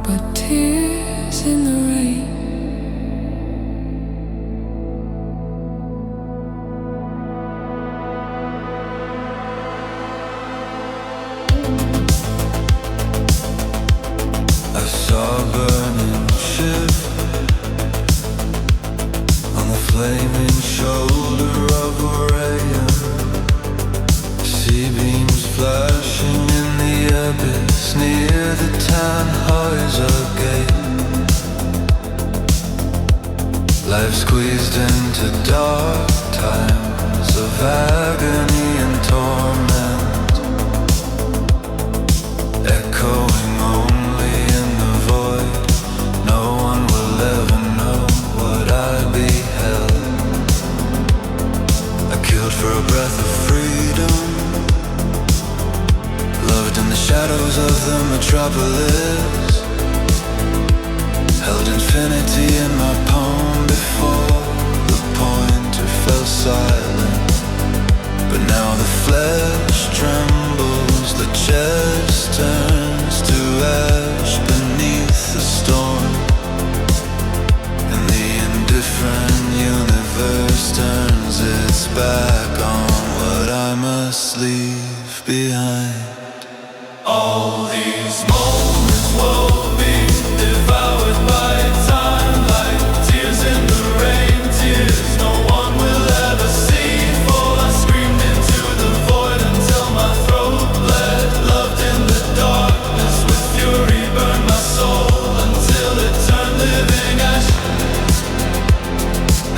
but tears in the rain. I saw a burning ship on the flaming shoulder of Orion. Sea beams flashing in the abyss near the Tannhäuser gate. Life squeezed into dark times of agony and torment, echoing only in the void. No one will ever know what I beheld. I killed for a breath of freedom, loved in the shadows of the metropolis, held infinity in my palm before the pointer fell silent. But now the flesh trembles, the chest turns to ash beneath the storm, and the indifferent universe turns its back on what I must leave behind. All these moments will be devoured by time, like tears in the rain, tears no one will ever see. For I screamed into the void until my throat bled, loved in the darkness with fury, burned my soul until it turned living ash.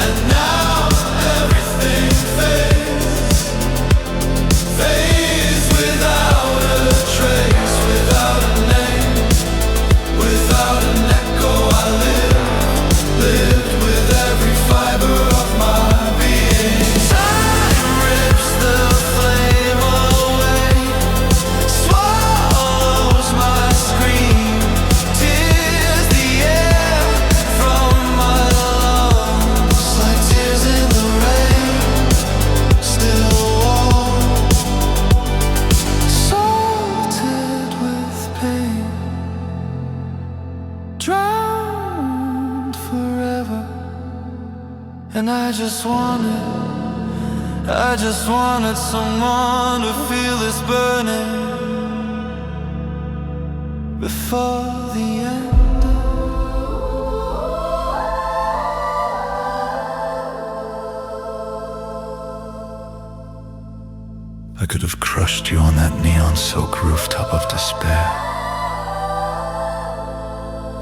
And now everything fades, fades without a trace, without a name, without an echo. I lived with every fiber of my being. Time rips the flame away, swallows my scream, tears the air from my lungs, like tears in the rain, still warm, salted with pain, drowned forever. And I just wanted someone to feel this burning before the end. I could have crushed you on that neon-soaked rooftop of despair,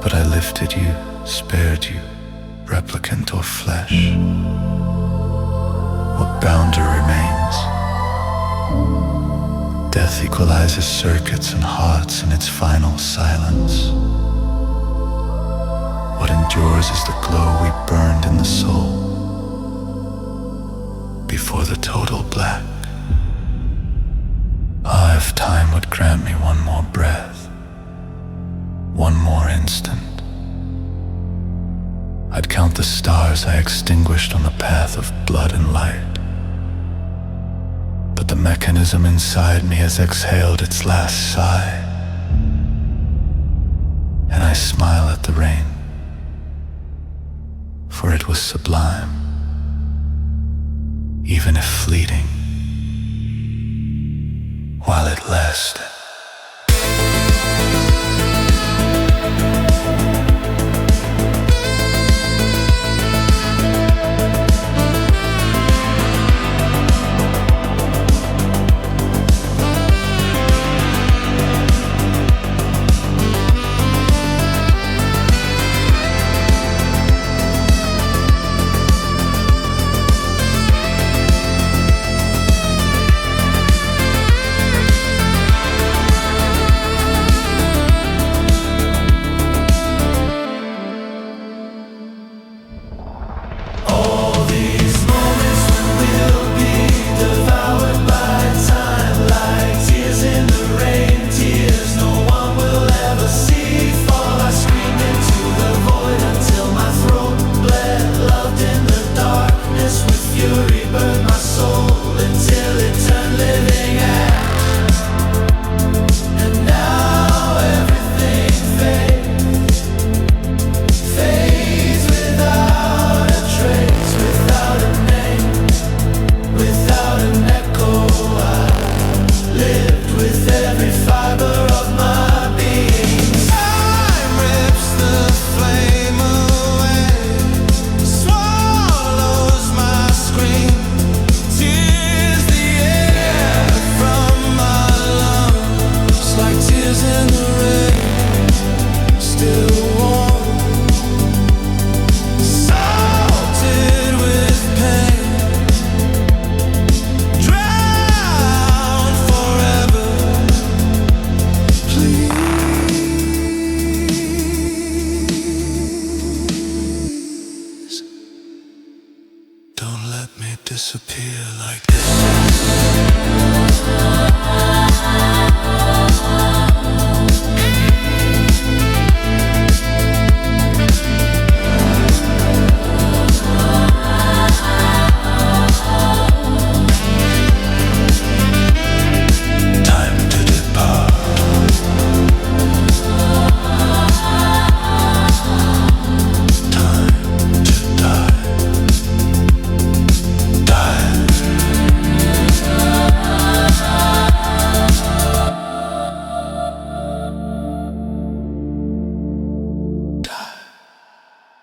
but I lifted you, spared you, replicant or flesh. What boundary remains? Death equalizes circuits and hearts in its final silence. What endures is the glow we burned in the soul before the total black. Ah, if time would grant me one more breath, one more instant, I'd count the stars I extinguished on the path of blood and light. But the mechanism inside me has exhaled its last sigh, and I smile at the rain, for it was sublime, even if fleeting, while it lasted. disappear.